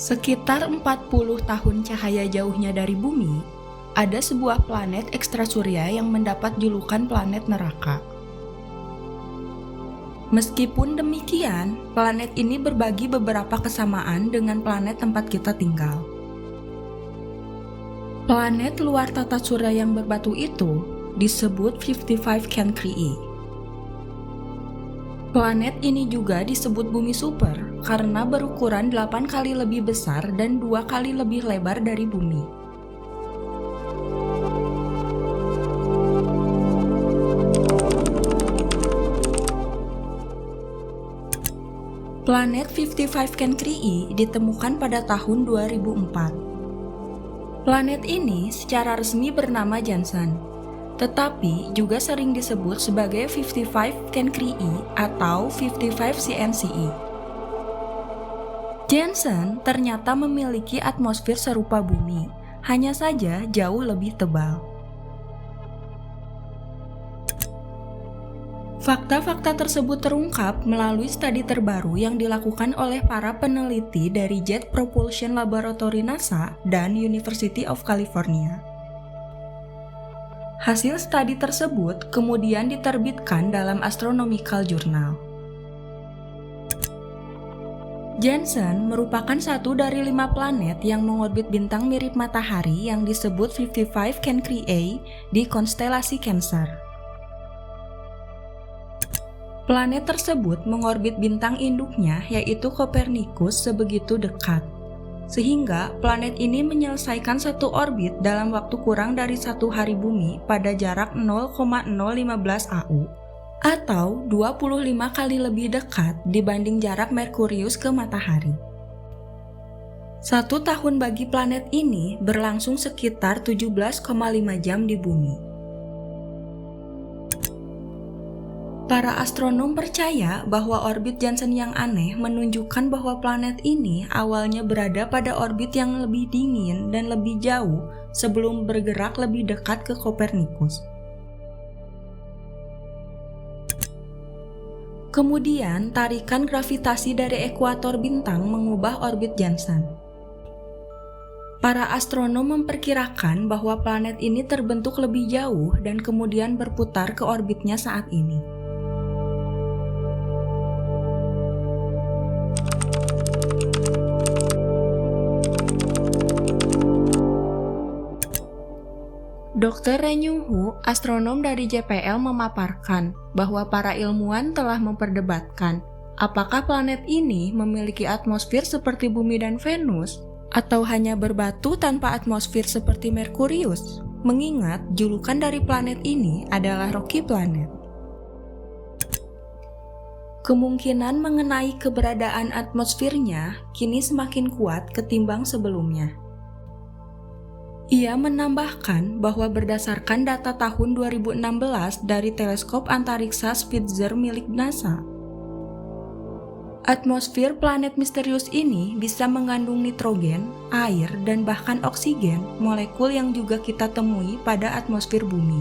Sekitar 40 tahun cahaya jauhnya dari bumi, ada sebuah planet ekstrasurya yang mendapat julukan planet neraka. Meskipun demikian, planet ini berbagi beberapa kesamaan dengan planet tempat kita tinggal. Planet luar tata surya yang berbatu itu disebut 55 Cancri. Planet ini juga disebut bumi super karena berukuran 8 kali lebih besar dan 2 kali lebih lebar dari bumi. Planet 55 Cancri ditemukan pada tahun 2004. Planet ini secara resmi bernama Jansen, tetapi juga sering disebut sebagai 55 Cancri atau 55 CNCE. Jansen ternyata memiliki atmosfer serupa bumi, hanya saja jauh lebih tebal. Fakta-fakta tersebut terungkap melalui studi terbaru yang dilakukan oleh para peneliti dari Jet Propulsion Laboratory NASA dan University of California. Hasil studi tersebut kemudian diterbitkan dalam Astronomical Journal. Jansen merupakan satu dari 5 planet yang mengorbit bintang mirip matahari yang disebut 55 Cancri A di konstelasi Cancer. Planet tersebut mengorbit bintang induknya yaitu Copernicus sebegitu dekat, sehingga planet ini menyelesaikan satu orbit dalam waktu kurang dari 1 hari bumi pada jarak 0,015 AU, atau 25 kali lebih dekat dibanding jarak Merkurius ke matahari. 1 tahun bagi planet ini berlangsung sekitar 17,5 jam di bumi. Para astronom percaya bahwa orbit Jansen yang aneh menunjukkan bahwa planet ini awalnya berada pada orbit yang lebih dingin dan lebih jauh sebelum bergerak lebih dekat ke Copernicus. Kemudian, tarikan gravitasi dari ekuator bintang mengubah orbit Jansen. Para astronom memperkirakan bahwa planet ini terbentuk lebih jauh dan kemudian berputar ke orbitnya saat ini. Dr. Ren Yung Hu, astronom dari JPL, memaparkan bahwa para ilmuwan telah memperdebatkan apakah planet ini memiliki atmosfer seperti Bumi dan Venus atau hanya berbatu tanpa atmosfer seperti Merkurius, mengingat julukan dari planet ini adalah Rocky Planet. Kemungkinan mengenai keberadaan atmosfernya kini semakin kuat ketimbang sebelumnya. Ia menambahkan bahwa berdasarkan data tahun 2016 dari teleskop antariksa Spitzer milik NASA, atmosfer planet misterius ini bisa mengandung nitrogen, air, dan bahkan oksigen, molekul yang juga kita temui pada atmosfer bumi.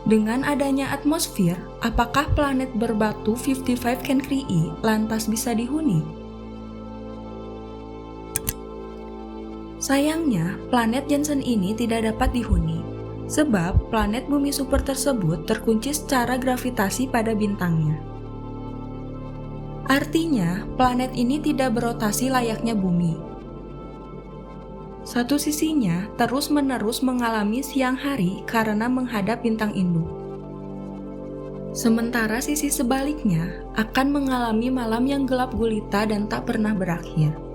Dengan adanya atmosfer, apakah planet berbatu 55 Cancri lantas bisa dihuni? Sayangnya, planet Jansen ini tidak dapat dihuni, sebab planet bumi super tersebut terkunci secara gravitasi pada bintangnya. Artinya, planet ini tidak berotasi layaknya bumi. Satu sisinya terus-menerus mengalami siang hari karena menghadap bintang induk. Sementara sisi sebaliknya akan mengalami malam yang gelap gulita dan tak pernah berakhir.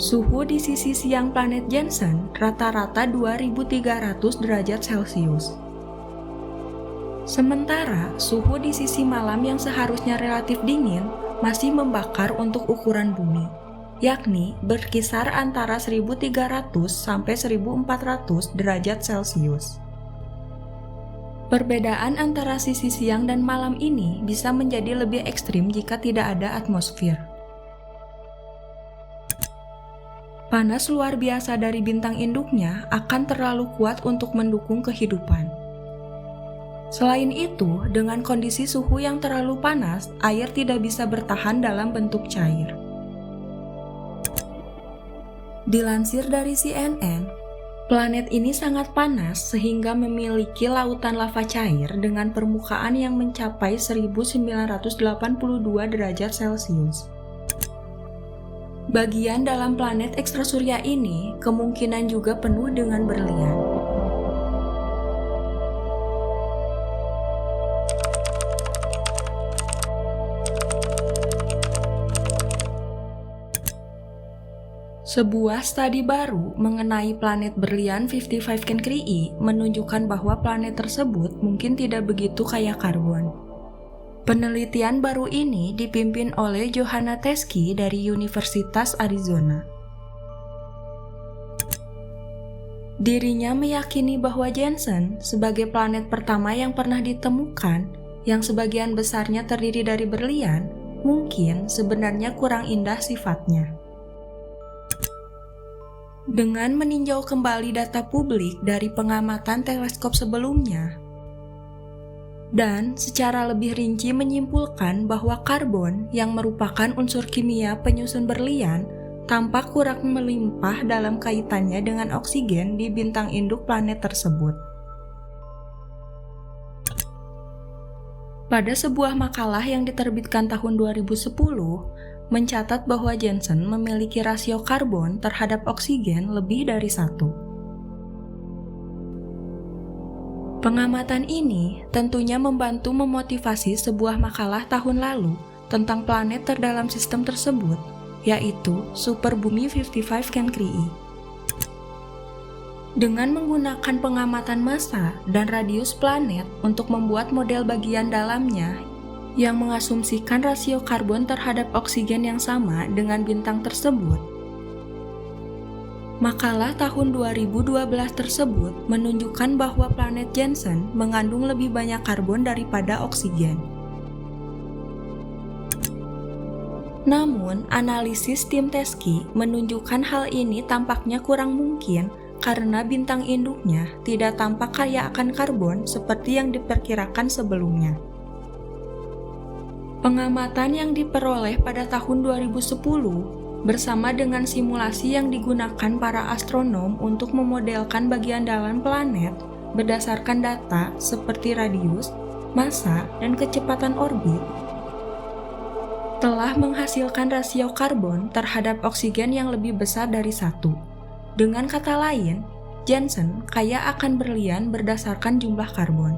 Suhu di sisi siang planet Jansen rata-rata 2300 derajat Celcius. Sementara suhu di sisi malam yang seharusnya relatif dingin masih membakar untuk ukuran bumi, yakni berkisar antara 1300 sampai 1400 derajat Celcius. Perbedaan antara sisi siang dan malam ini bisa menjadi lebih ekstrim jika tidak ada atmosfer. Panas luar biasa dari bintang induknya akan terlalu kuat untuk mendukung kehidupan. Selain itu, dengan kondisi suhu yang terlalu panas, air tidak bisa bertahan dalam bentuk cair. Dilansir dari CNN, planet ini sangat panas sehingga memiliki lautan lava cair dengan permukaan yang mencapai 1982 derajat Celcius. Bagian dalam planet ekstrasurya ini kemungkinan juga penuh dengan berlian. Sebuah studi baru mengenai planet berlian 55 Cancri menunjukkan bahwa planet tersebut mungkin tidak begitu kaya karbon. Penelitian baru ini dipimpin oleh Johanna Teskey dari Universitas Arizona. Dirinya meyakini bahwa Janssen sebagai planet pertama yang pernah ditemukan, yang sebagian besarnya terdiri dari berlian, mungkin sebenarnya kurang indah sifatnya. Dengan meninjau kembali data publik dari pengamatan teleskop sebelumnya, dan secara lebih rinci menyimpulkan bahwa karbon yang merupakan unsur kimia penyusun berlian tampak kurang melimpah dalam kaitannya dengan oksigen di bintang induk planet tersebut. Pada sebuah makalah yang diterbitkan tahun 2010, mencatat bahwa Janssen memiliki rasio karbon terhadap oksigen lebih dari 1. Pengamatan ini tentunya membantu memotivasi sebuah makalah tahun lalu tentang planet terdalam sistem tersebut, yaitu Superbumi 55 Cancri. Dengan menggunakan pengamatan massa dan radius planet untuk membuat model bagian dalamnya yang mengasumsikan rasio karbon terhadap oksigen yang sama dengan bintang tersebut. Makalah tahun 2012 tersebut menunjukkan bahwa planet Janssen mengandung lebih banyak karbon daripada oksigen. Namun, analisis tim Teskey menunjukkan hal ini tampaknya kurang mungkin karena bintang induknya tidak tampak kaya akan karbon seperti yang diperkirakan sebelumnya. Pengamatan yang diperoleh pada tahun 2010 bersama dengan simulasi yang digunakan para astronom untuk memodelkan bagian dalam planet berdasarkan data seperti radius, massa, dan kecepatan orbit, telah menghasilkan rasio karbon terhadap oksigen yang lebih besar dari 1. Dengan kata lain, Janssen kaya akan berlian berdasarkan jumlah karbon.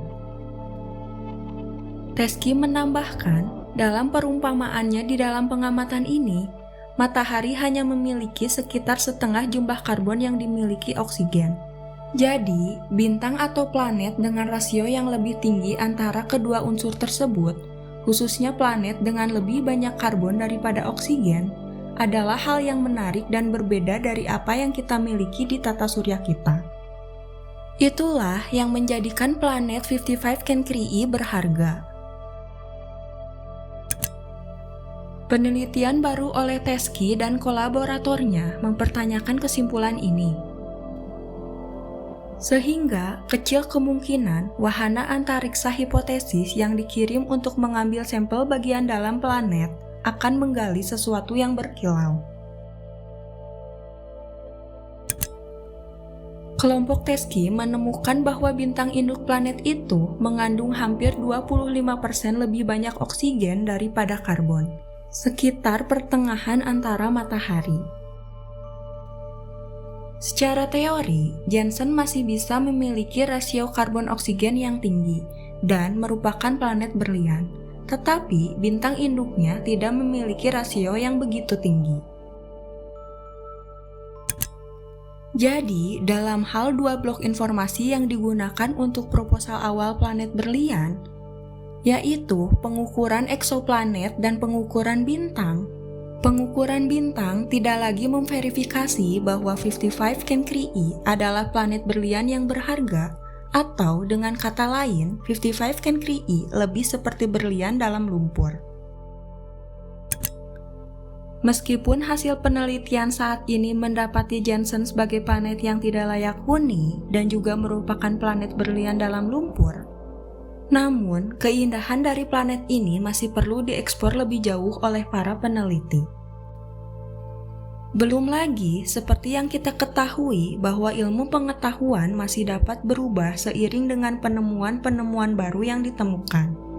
Teskey menambahkan, dalam perumpamaannya di dalam pengamatan ini, matahari hanya memiliki sekitar setengah jumlah karbon yang dimiliki oksigen. Jadi, bintang atau planet dengan rasio yang lebih tinggi antara kedua unsur tersebut, khususnya planet dengan lebih banyak karbon daripada oksigen, adalah hal yang menarik dan berbeda dari apa yang kita miliki di tata surya kita. Itulah yang menjadikan planet 55 Cancri berharga. Penelitian baru oleh Teskey dan kolaboratornya mempertanyakan kesimpulan ini. Sehingga kecil kemungkinan wahana antariksa hipotesis yang dikirim untuk mengambil sampel bagian dalam planet akan menggali sesuatu yang berkilau. Kelompok Teskey menemukan bahwa bintang induk planet itu mengandung hampir 25% lebih banyak oksigen daripada karbon, sekitar pertengahan antara matahari. Secara teori, Janssen masih bisa memiliki rasio karbon oksigen yang tinggi dan merupakan planet berlian, tetapi bintang induknya tidak memiliki rasio yang begitu tinggi. Jadi, dalam hal dua blok informasi yang digunakan untuk proposal awal planet berlian, yaitu pengukuran eksoplanet dan pengukuran bintang tidak lagi memverifikasi bahwa 55 Cancri adalah planet berlian yang berharga, atau dengan kata lain, 55 Cancri lebih seperti berlian dalam lumpur. Meskipun hasil penelitian saat ini mendapati Janssen sebagai planet yang tidak layak huni dan juga merupakan planet berlian dalam lumpur, Namun, keindahan dari planet ini masih perlu dieksplor lebih jauh oleh para peneliti. Belum lagi, seperti yang kita ketahui bahwa ilmu pengetahuan masih dapat berubah seiring dengan penemuan-penemuan baru yang ditemukan.